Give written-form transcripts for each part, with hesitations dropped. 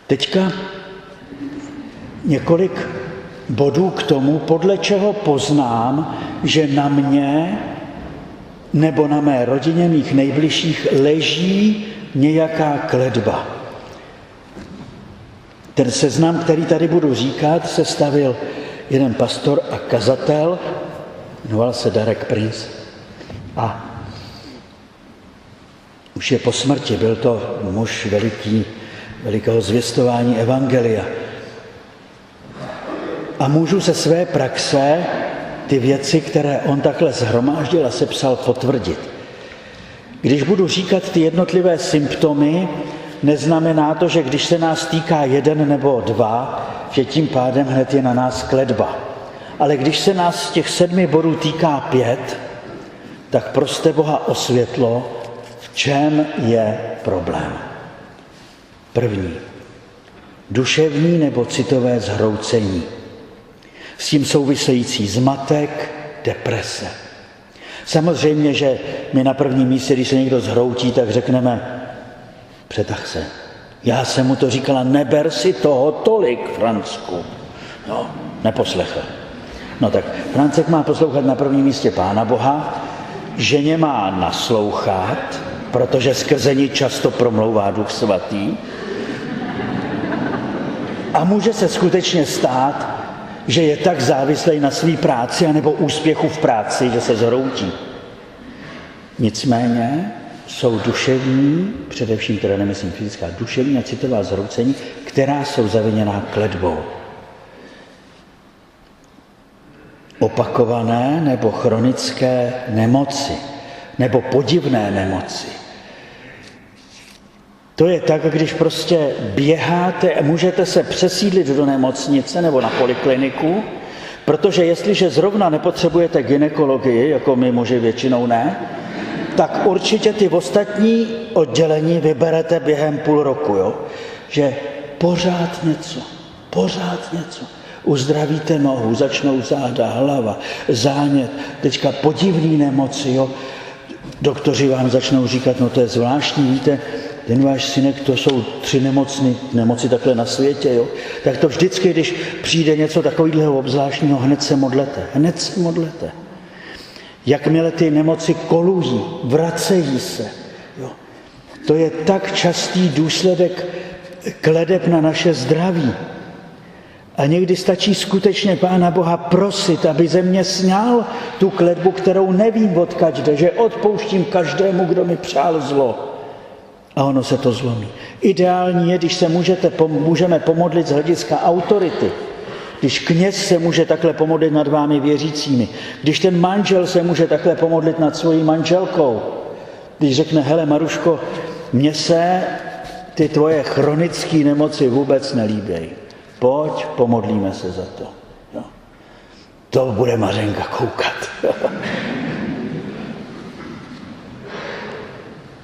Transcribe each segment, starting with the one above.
Teďka několik bodů k tomu, podle čeho poznám, že na mě nebo na mé rodině, mých nejbližších, leží nějaká kletba. Ten seznam, který tady budu říkat, sestavil jeden pastor a kazatel, jmenoval se Derek Prince. A už je po smrti, byl to muž velikého zvěstování evangelia. A můžu ze své praxe ty věci, které on takhle shromáždil a sepsal, potvrdit. Když budu říkat ty jednotlivé symptomy, neznamená to, že když se nás týká jeden nebo dva, že tím pádem hned je na nás kletba. Ale když se nás z těch 7 bodů týká 5, tak proste Boha o světlo, v čem je problém. První. Duševní nebo citové zhroucení. S tím související zmatek, deprese. Samozřejmě, že my na prvním místě, když se někdo zhroutí, tak řekneme, přetah se. Já jsem mu to říkala, neber si toho tolik, Francku. No, neposlechl. No tak Francek má poslouchat na prvním místě Pána Boha, ženě má naslouchat, protože skrze ní často promlouvá Duch Svatý. A může se skutečně stát, že je tak závislý na své práci anebo úspěchu v práci, že se zhroutí. Nicméně jsou duševní, především teda nemyslím fyzická, duševní a citová zhroucení, která jsou zaviněná kletbou. Opakované nebo chronické nemoci, nebo podivné nemoci. To je tak, když prostě běháte a můžete se přesídlit do nemocnice nebo na polikliniku, protože jestliže zrovna nepotřebujete gynekologii, jako my muži většinou ne, tak určitě ty ostatní oddělení vyberete během půl roku, jo? Že pořád něco. Uzdravíte nohu, začnou záda, hlava, zánět, teďka podivný nemoci, jo? Doktoři vám začnou říkat, no to je zvláštní, víte, ten váš synek, to jsou 3 nemoci takhle na světě, jo? Tak to vždycky, když přijde něco takového obzvláštního, hned se modlete. Jakmile ty nemoci kolují, vracejí se. Jo? To je tak častý důsledek kledeb na naše zdraví. A někdy stačí skutečně Pána Boha prosit, aby ze mě sňal tu kletbu, kterou nevím odkud jde, že odpouštím každému, kdo mi přál zlo. A ono se to zlomí. Ideální je, když se můžeme pomodlit z hlediska autority. Když kněz se může takhle pomodlit nad vámi věřícími. Když ten manžel se může takhle pomodlit nad svojí manželkou. Když řekne, hele Maruško, mně se ty tvoje chronické nemoci vůbec nelíbějí. Pojď, pomodlíme se za to. Jo. To bude Mařenka koukat.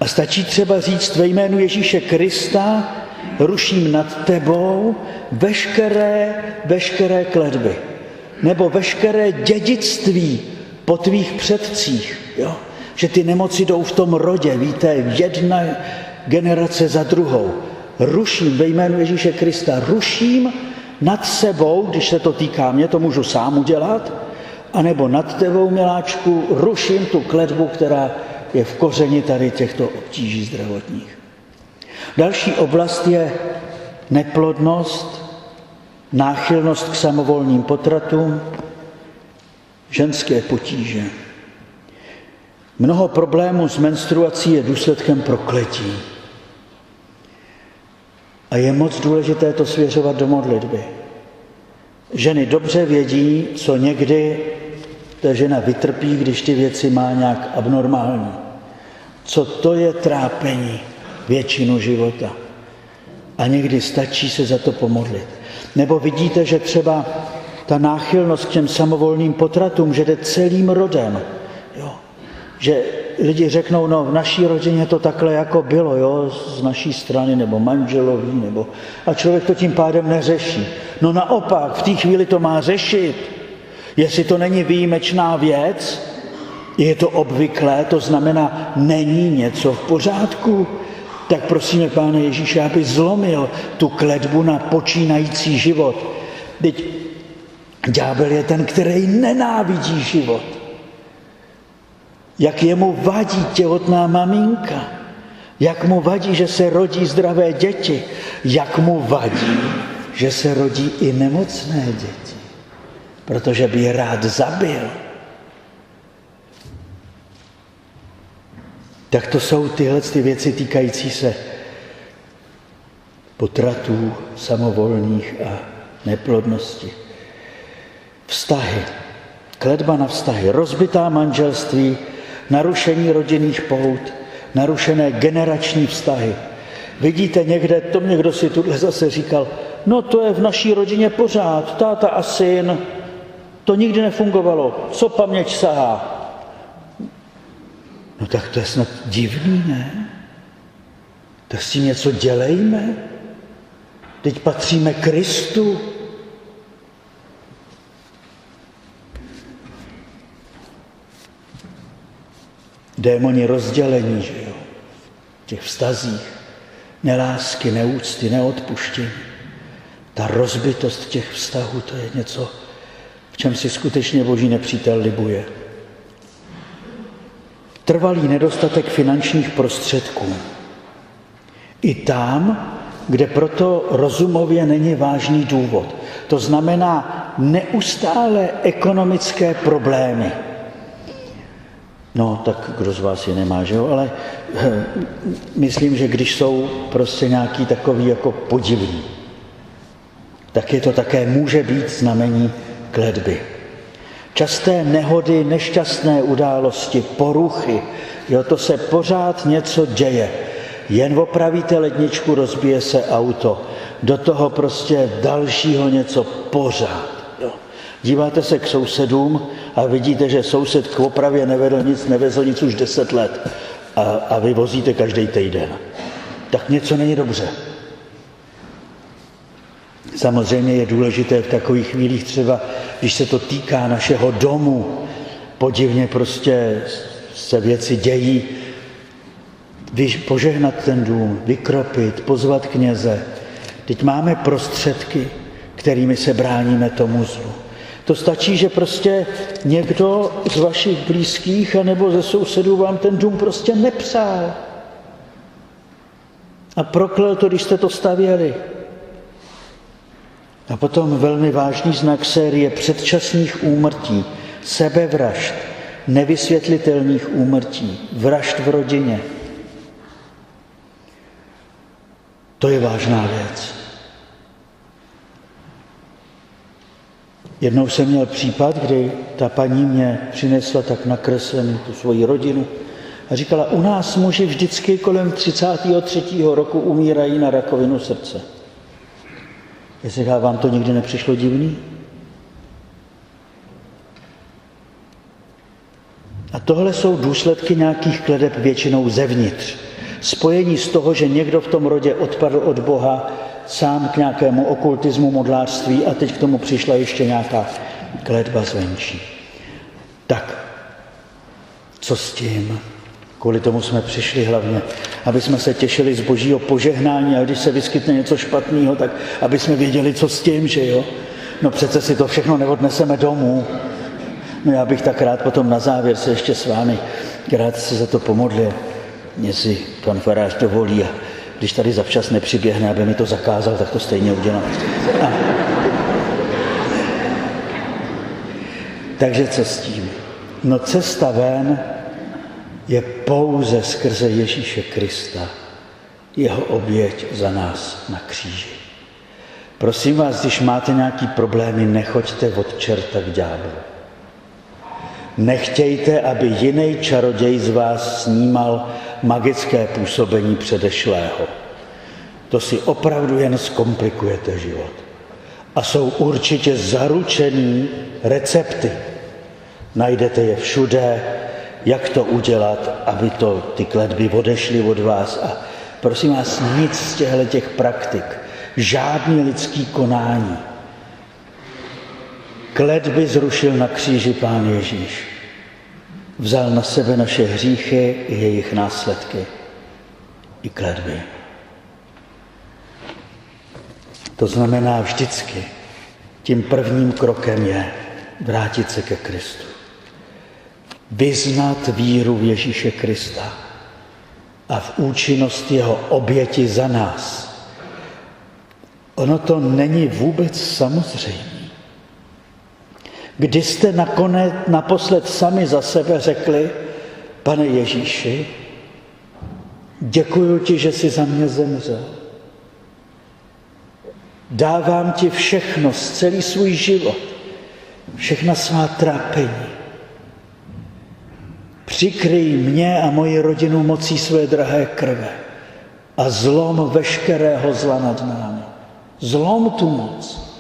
A stačí třeba říct ve jménu Ježíše Krista, ruším nad tebou veškeré kletby. Nebo veškeré dědictví po tvých předcích. Jo? Že ty nemoci jdou v tom rodě, víte, jedna generace za druhou. Ruším ve jménu Ježíše Krista, ruším nad sebou, když se to týká mě, to můžu sám udělat, anebo nad tebou, miláčku, ruším tu kletbu, která je v kořeni tady těchto obtíží zdravotních. Další oblast je neplodnost, náchylnost k samovolným potratům, ženské potíže. Mnoho problémů s menstruací je důsledkem prokletí. A je moc důležité to svěřovat do modlitby. Ženy dobře vědí, co někdy ta žena vytrpí, když ty věci má nějak abnormální. Co to je trápení většinu života. A někdy stačí se za to pomodlit. Nebo vidíte, že třeba ta náchylnost k těm samovolným potratům, že jde celým rodem. Jo. Že lidi řeknou, no v naší rodině to takhle jako bylo, jo, z naší strany, nebo manželový, nebo... A člověk to tím pádem neřeší. No naopak, v té chvíli to má řešit. Jestli to není výjimečná věc, je to obvyklé, to znamená, není něco v pořádku, tak prosíme Pána Ježíše, aby zlomil tu kletbu na počínající život. Teď ďábel je ten, který nenávidí život. Jak jemu vadí těhotná maminka, jak mu vadí, že se rodí zdravé děti, jak mu vadí, že se rodí i nemocné děti, protože by je rád zabil. Tak to jsou tyhle věci týkající se potratů, samovolných a neplodnosti. Vztahy, kletba na vztahy, rozbitá manželství, narušení rodinných pout, narušené generační vztahy. Vidíte někde, to mě kdo si tuhle zase říkal, no to je v naší rodině pořád, táta a syn, to nikdy nefungovalo, co paměť sahá. No tak to je snad divný, ne? Tak s tím něco dělejme. Teď patříme Kristu. Démoni rozdělení, že jo? V těch vztazích. Nelásky, neúcty, neodpuštění. Ta rozbitost těch vztahů, to je něco, v čem si skutečně Boží nepřítel libuje. Trvalý nedostatek finančních prostředků. I tam, kde proto rozumově není vážný důvod. To znamená neustále ekonomické problémy. No, tak kdo z vás je nemá, že jo? Ale myslím, že když jsou prostě nějaký takový jako podivný, tak je to také může být znamení kletby. Časté nehody, nešťastné události, poruchy, jo, to se pořád něco děje. Jen opravíte ledničku, rozbije se auto. Do toho prostě dalšího něco pořád. Jo. Díváte se k sousedům a vidíte, že soused k opravě nevezl nic už 10 let a vy vozíte každý týden. Tak něco není dobře. Samozřejmě je důležité v takových chvílích třeba, když se to týká našeho domu, podivně prostě se věci dějí, požehnat ten dům, vykropit, pozvat kněze. Teď máme prostředky, kterými se bráníme tomu zlu. To stačí, že prostě někdo z vašich blízkých anebo ze sousedů vám ten dům prostě nepřál. A proklel to, když jste to stavěli. A potom velmi vážný znak série předčasných úmrtí, sebevražd, nevysvětlitelných úmrtí, vražd v rodině. To je vážná věc. Jednou jsem měl případ, kdy ta paní mě přinesla tak nakreslenou tu svoji rodinu a říkala, u nás muži vždycky kolem 33. roku umírají na rakovinu srdce. Jestli vám to nikdy nepřišlo divný? A tohle jsou důsledky nějakých kleteb většinou zevnitř. Spojení z toho, že někdo v tom rodě odpadl od Boha, sám k nějakému okultismu, modlářství a teď k tomu přišla ještě nějaká kletba zvenčí. Tak, co s tím? Kvůli tomu jsme přišli hlavně, aby jsme se těšili z Božího požehnání a když se vyskytne něco špatného, tak aby jsme věděli, co s tím, že jo? No přece si to všechno neodneseme domů. No já bych tak rád potom na závěr se ještě s vámi rád se za to pomodlil, jestli pan farář dovolí a když tady zavčas nepřiběhne, aby mi to zakázal, tak to stejně udělám. Takže co s tím? No cesta ven je pouze skrze Ježíše Krista, jeho oběť za nás na kříži. Prosím vás, když máte nějaký problémy, nechoďte od čerta k ďáblu. Nechtějte, aby jiný čaroděj z vás snímal magické působení předešlého. To si opravdu jen zkomplikujete život. A jsou určitě zaručený recepty. Najdete je všude, jak to udělat, aby ty kletby odešly od vás. A prosím vás, nic z těch praktik, žádný lidský konání. Kletby zrušil na kříži Pán Ježíš. Vzal na sebe naše hříchy i jejich následky. i kletby. To znamená vždycky, tím prvním krokem je vrátit se ke Kristu. Vyznat víru v Ježíše Krista a v účinnost jeho oběti za nás. Ono to není vůbec samozřejmé. Kdy jste naposled sami za sebe řekli, Pane Ježíši, děkuju ti, že jsi za mě zemřel. Dávám ti všechno, celý svůj život, všechna svá trápení. Přikryj mě a moji rodinu mocí své drahé krve a zlom veškerého zla nad námi. Zlom tu moc.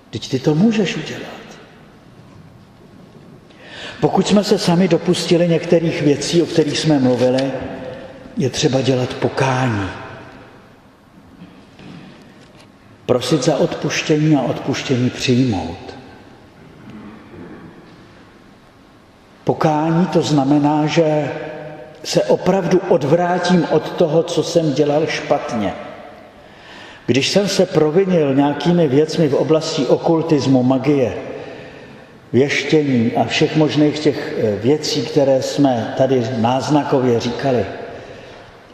Vždyť ty to můžeš udělat. Pokud jsme se sami dopustili některých věcí, o kterých jsme mluvili, je třeba dělat pokání. Prosit za odpuštění a odpuštění přijmout. Pokání to znamená, že se opravdu odvrátím od toho, co jsem dělal špatně. Když jsem se provinil nějakými věcmi v oblasti okultismu, magie, věštění a všech možných těch věcí, které jsme tady náznakově říkali,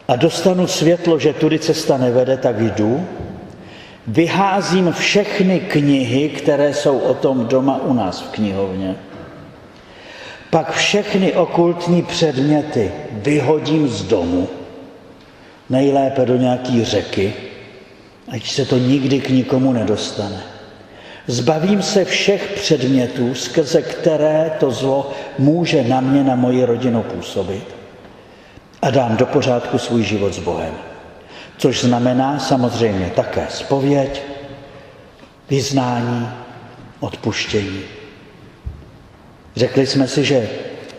a dostanu světlo, že tudy cesta nevede, tak jdu, vyházím všechny knihy, které jsou o tom doma u nás v knihovně, pak všechny okultní předměty vyhodím z domu, nejlépe do nějaký řeky, ať se to nikdy k nikomu nedostane. Zbavím se všech předmětů, skrze které to zlo může na mě, na moji rodinu působit a dám do pořádku svůj život s Bohem. Což znamená samozřejmě také zpověď, vyznání, odpuštění. Řekli jsme si, že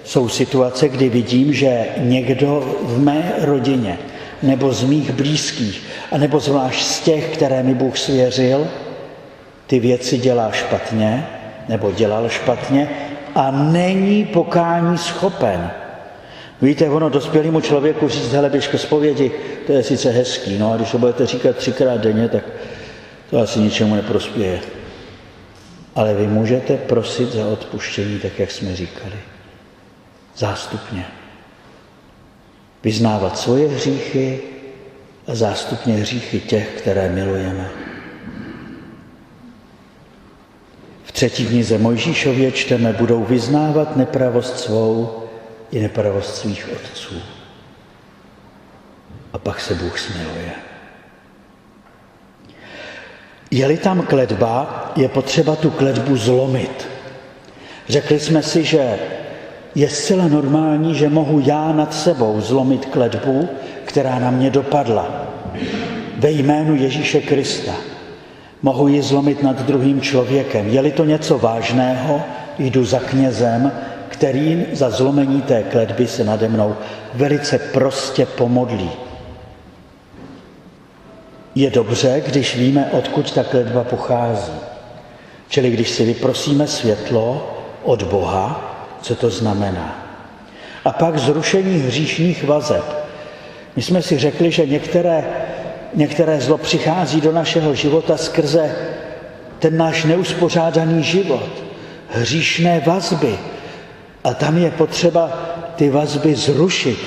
jsou situace, kdy vidím, že někdo v mé rodině nebo z mých blízkých, anebo zvlášť z těch, které mi Bůh svěřil, ty věci dělá špatně, nebo dělal špatně a není pokání schopen. Víte, ono dospělému člověku říct, hele, běž ke zpovědi, to je sice hezký, no a když to budete říkat 3krát denně, tak to asi ničemu neprospěje. Ale vy můžete prosit za odpuštění, tak jak jsme říkali, zástupně. Vyznávat svoje hříchy a zástupně hříchy těch, které milujeme. V 3. knize Mojžíšově čteme, budou vyznávat nepravost svou i nepravost svých otců. A pak se Bůh smiluje. Je-li tam kletba, je potřeba tu kletbu zlomit. Řekli jsme si, že je zcela normální, že mohu já nad sebou zlomit kletbu, která na mě dopadla. Ve jménu Ježíše Krista. Mohu ji zlomit nad druhým člověkem. Je-li to něco vážného, jdu za knězem, který za zlomení té kletby se nade mnou velice prostě pomodlí. Je dobře, když víme, odkud ta kletba pochází. Čili když si vyprosíme světlo od Boha, co to znamená. A pak zrušení hříšných vazeb. My jsme si řekli, že některé zlo přichází do našeho života skrze ten náš neuspořádaný život. Hříšné vazby. A tam je potřeba ty vazby zrušit.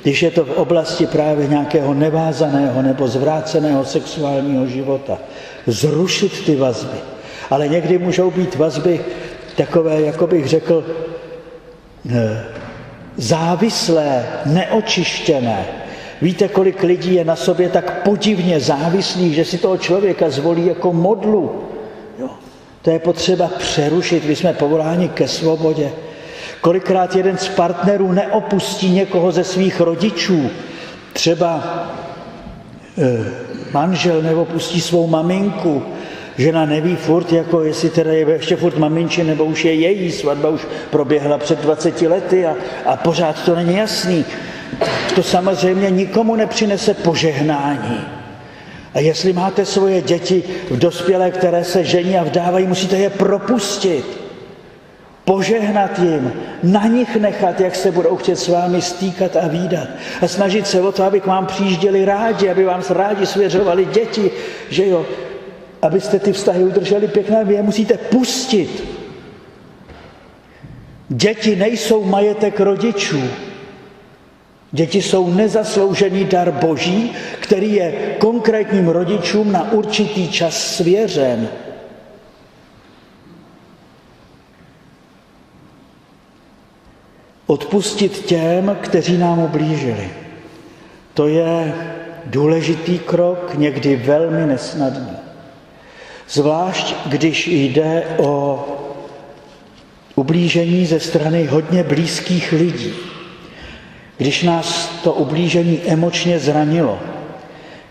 Když je to v oblasti právě nějakého nevázaného nebo zvráceného sexuálního života. Zrušit ty vazby. Ale někdy můžou být vazby takové, jako bych řekl, závislé, neočištěné. Víte, kolik lidí je na sobě tak podivně závislých, že si toho člověka zvolí jako modlu. Jo. To je potřeba přerušit, my jsme povoláni ke svobodě. Kolikrát jeden z partnerů neopustí někoho ze svých rodičů, třeba manžel neopustí svou maminku, žena neví furt, jako jestli teda je ještě furt maminče, nebo už je její, svatba už proběhla před 20 lety a pořád to není jasný. To samozřejmě nikomu nepřinese požehnání. A jestli máte svoje děti v dospělé, které se žení a vdávají, musíte je propustit. požehnat jim, na nich nechat, jak se budou chtět s vámi stýkat a vídat. A snažit se o to, aby k vám přijížděli rádi, aby vám rádi svěřovali děti, že jo, abyste ty vztahy udrželi pěkné, vy je musíte pustit. Děti nejsou majetek rodičů. Děti jsou nezasloužený dar Boží, který je konkrétním rodičům na určitý čas svěřen. Odpustit těm, kteří nám ublížili. To je důležitý krok, někdy velmi nesnadný. Zvlášť, když jde o ublížení ze strany hodně blízkých lidí. Když nás to ublížení emočně zranilo.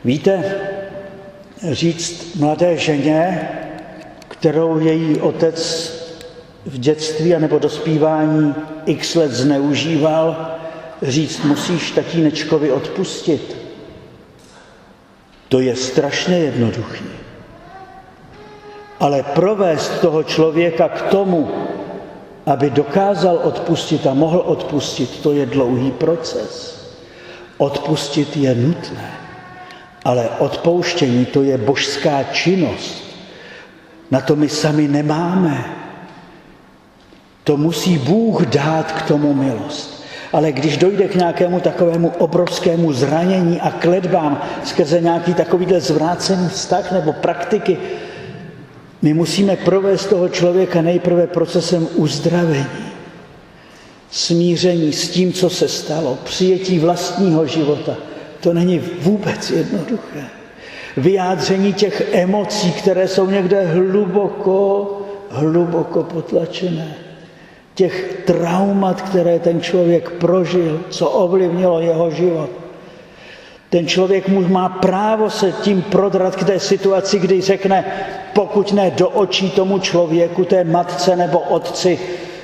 Víte, říct mladé ženě, kterou její otec v dětství anebo dospívání x let zneužíval, říct, musíš tatínečkovi odpustit. To je strašně jednoduchý. Ale provést toho člověka k tomu, aby dokázal odpustit a mohl odpustit, to je dlouhý proces. Odpustit je nutné, ale odpouštění to je božská činnost. Na to my sami nemáme. To musí Bůh dát k tomu milost. Ale když dojde k nějakému takovému obrovskému zranění a kletbám skrze nějaký takovýhle zvrácený vztah nebo praktiky, my musíme provést toho člověka nejprve procesem uzdravení, smíření s tím, co se stalo, přijetí vlastního života. To není vůbec jednoduché. Vyjádření těch emocí, které jsou někde hluboko potlačené. Těch traumat, které ten člověk prožil, co ovlivnilo jeho život. Ten člověk má právo se tím prodrat k té situaci, kdy řekne, pokud ne do očí tomu člověku, té matce nebo otci,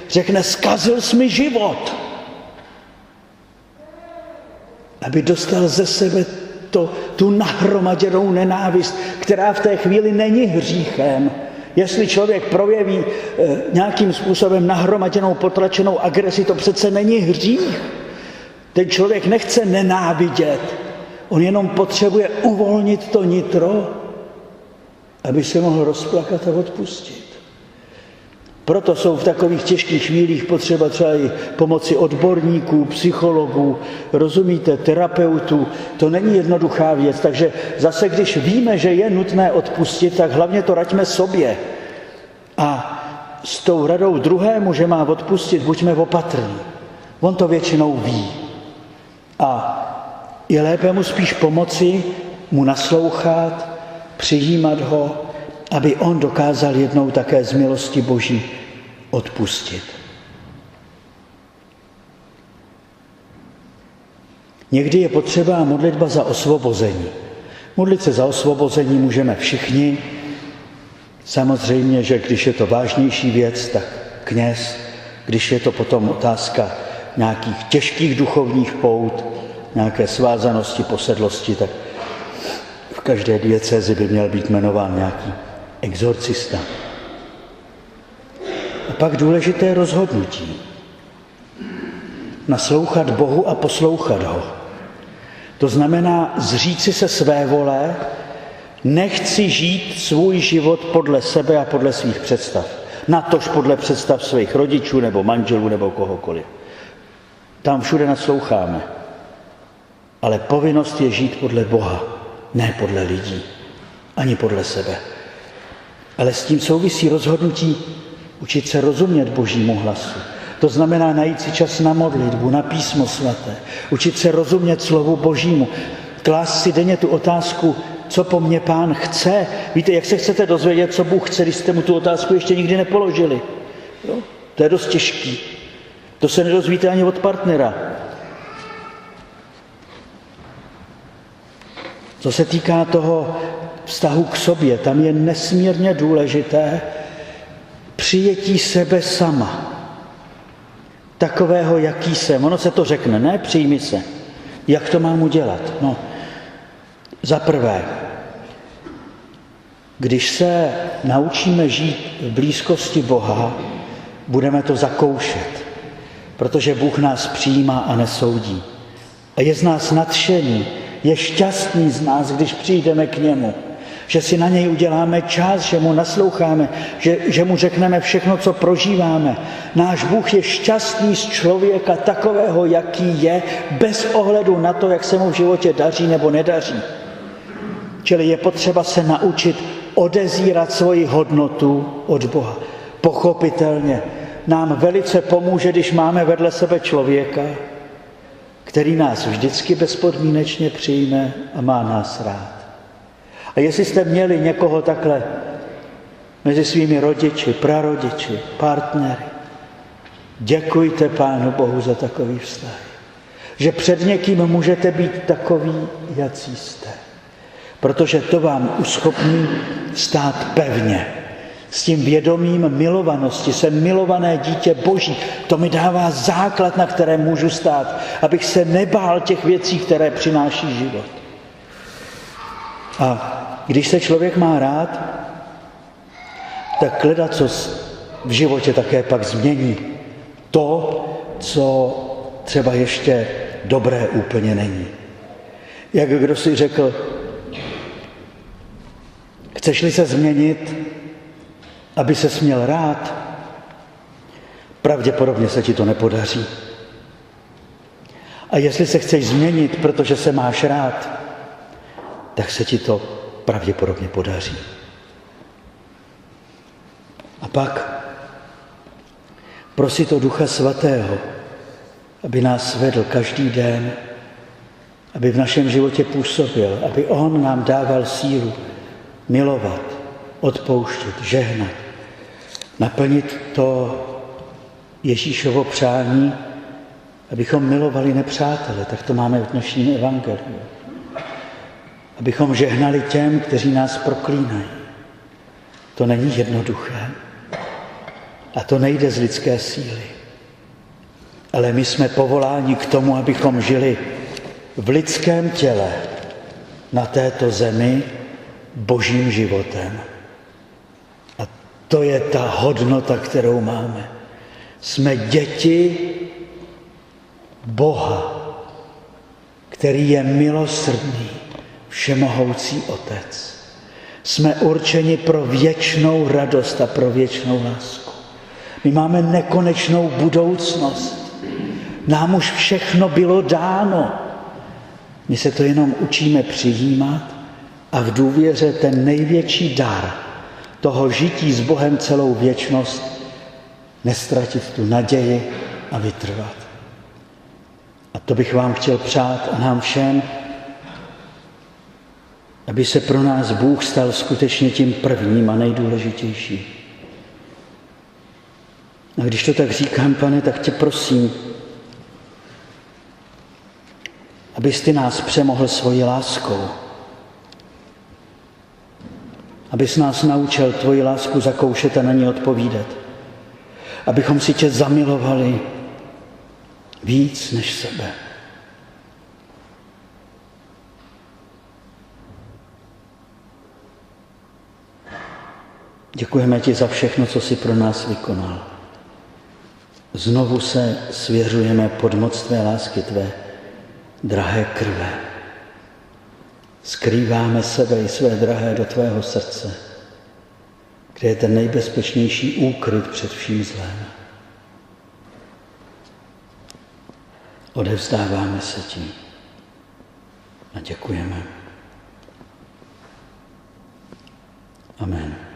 řekne, zkazil jsi mi život. Aby dostal ze sebe tu nahromaděnou nenávist, která v té chvíli není hříchem. Jestli člověk projeví nějakým způsobem nahromaděnou, potlačenou agresi, to přece není hřích. Ten člověk nechce nenávidět. On jenom potřebuje uvolnit to nitro, aby se mohl rozplakat a odpustit. Proto jsou v takových těžkých chvílích potřeba třeba i pomoci odborníků, psychologů, rozumíte, terapeutů. To není jednoduchá věc, takže zase, když víme, že je nutné odpustit, tak hlavně to raďme sobě. A s tou radou druhému, že má odpustit, buďme opatrní. On to většinou ví. A je lépe mu spíš pomoci, mu naslouchat, přijímat ho, aby on dokázal jednou také z milosti Boží odpustit. Někdy je potřeba modlitba za osvobození. Modlit se za osvobození můžeme všichni. Samozřejmě, že když je to vážnější věc, tak kněz. Když je to potom otázka nějakých těžkých duchovních pout, nějaké svázanosti, posedlosti, tak v každé diecézi by měl být jmenován nějaký exorcista. A pak důležité rozhodnutí. Naslouchat Bohu a poslouchat ho. To znamená zříci se své vole, nechci žít svůj život podle sebe a podle svých představ. Natož podle představ svých rodičů nebo manželů nebo kohokoliv. Tam všude nasloucháme. Ale povinnost je žít podle Boha, ne podle lidí, ani podle sebe. Ale s tím souvisí rozhodnutí učit se rozumět Božímu hlasu. To znamená najít si čas na modlitbu, na písmo svaté, učit se rozumět slovu Božímu, klást si denně tu otázku, co po mně Pán chce. Víte, jak se chcete dozvědět, co Bůh chce, když jste mu tu otázku ještě nikdy nepoložili? Jo? To je dost těžký. To se nedozvíte ani od partnera. Co se týká toho vztahu k sobě, tam je nesmírně důležité přijetí sebe sama. Takového, jaký jsem. Ono se to řekne, ne? Přijmi se. Jak to mám udělat? No, za prvé, když se naučíme žít v blízkosti Boha, budeme to zakoušet, protože Bůh nás přijímá a nesoudí. A je z nás nadšený, je šťastný z nás, když přijdeme k němu, že si na něj uděláme čas, že mu nasloucháme, že mu řekneme všechno, co prožíváme. Náš Bůh je šťastný z člověka takového, jaký je, bez ohledu na to, jak se mu v životě daří nebo nedaří. Čili je potřeba se naučit odezírat svoji hodnotu od Boha. Pochopitelně nám velice pomůže, když máme vedle sebe člověka, který nás vždycky bezpodmínečně přijme a má nás rád. A jestli jste měli někoho takhle mezi svými rodiči, prarodiči, partnery, děkujte Pánu Bohu za takový vztah. Že před někým můžete být takový, jací jste. Protože to vám uschopní stát pevně. S tím vědomím milovanosti, jsem milované dítě Boží. To mi dává základ, na kterém můžu stát, abych se nebál těch věcí, které přináší život. A když se člověk má rád, tak ledacos v životě také pak změní to, co třeba ještě dobré úplně není. Jak kdo si řekl, chceš-li se změnit, aby ses měl rád, pravděpodobně se ti to nepodaří. A jestli se chceš změnit, protože se máš rád, tak se ti to pravděpodobně podaří. A pak prosit o Ducha Svatého, aby nás vedl každý den, aby v našem životě působil, aby on nám dával sílu milovat, odpouštět, žehnat, naplnit to Ježíšovo přání, abychom milovali nepřátele, tak to máme v dnešním evangeliu. Abychom žehnali těm, kteří nás proklínají. To není jednoduché a to nejde z lidské síly. Ale my jsme povoláni k tomu, abychom žili v lidském těle na této zemi Božím životem. A to je ta hodnota, kterou máme. Jsme děti Boha, který je milosrdný, všemohoucí Otec. Jsme určeni pro věčnou radost a pro věčnou lásku. My máme nekonečnou budoucnost. Nám už všechno bylo dáno. My se to jenom učíme přijímat a v důvěře ten největší dar toho žití s Bohem celou věčnost nestratit tu naději a vytrvat. A to bych vám chtěl přát a nám všem, aby se pro nás Bůh stal skutečně tím prvním a nejdůležitějším. A když to tak říkám, Pane, tak tě prosím, abys ty nás přemohl svojí láskou. Abys nás naučil tvoji lásku zakoušet a na ní odpovídat. Abychom si tě zamilovali víc než sebe. Děkujeme ti za všechno, co jsi pro nás vykonal. Znovu se svěřujeme pod moc tvé lásky, tvé drahé krve. Skrýváme sebe i své drahé do tvého srdce, kde je ten nejbezpečnější úkryt před vším zlém. Odevzdáváme se ti a děkujeme. Amen.